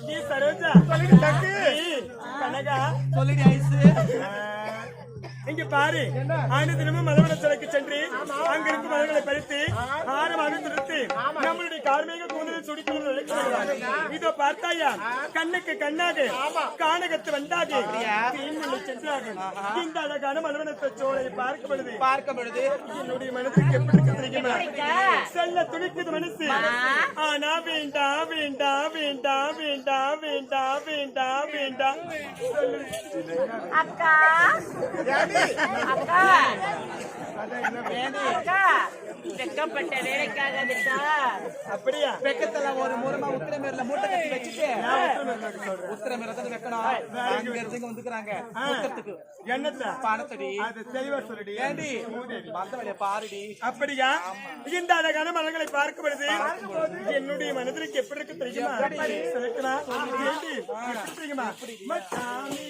நீ சரோஜா சொல்லிடு தக்கு கனகா சொல்லிடு ஐஸ் இங்க பாரு ஆண்டு தினமும் மதவன சிலைக்கு சென்று அங்க இருக்கும் மதங்களை பறித்து ஆரமாக திருத்தி நம்மளுடைய கார்மீக கூந்தலில் சுடிக்கொள்ள இதோ பார்த்தாயா கண்ணுக்கு கண்ணாக கானகத்து வந்தாக சென்றாக இந்த அழகான மதவனத்தை சோலையை பார்க்கப்படுது என்னுடைய மனசுக்கு எப்படி தெரியுமா செல்ல துணிக்குது மனசு ஆனா வேண்டாம் வேண்டாம் வேண்டாம் வேண்டாம் வேண்டாம் வேண்டாம் வேண்டாம் அக்கா அக்கா அக்கா வெக்கப்பட்ட வேலைக்காக அப்படியா வெக்கத்தெல்லாம் ஒரு மூலமா உத்திரமேர்ல மூட்டை கட்டி வச்சுட்டு உத்திரமேரத்தை வைக்கணும் அங்க இருந்து வந்துக்கிறாங்க உத்தரத்துக்கு என்னத்த பணத்தடி அது தெளிவா சொல்லுடி ஏண்டி வந்த வழிய பாருடி அப்படியா இந்த அழகான மலர்களை பார்க்கப்படுது என்னுடைய மனதிற்கு எப்படி இருக்கு தெரியுமா சொல்லட்டுமா ஏண்டி எப்படி தெரியுமா மச்சாமி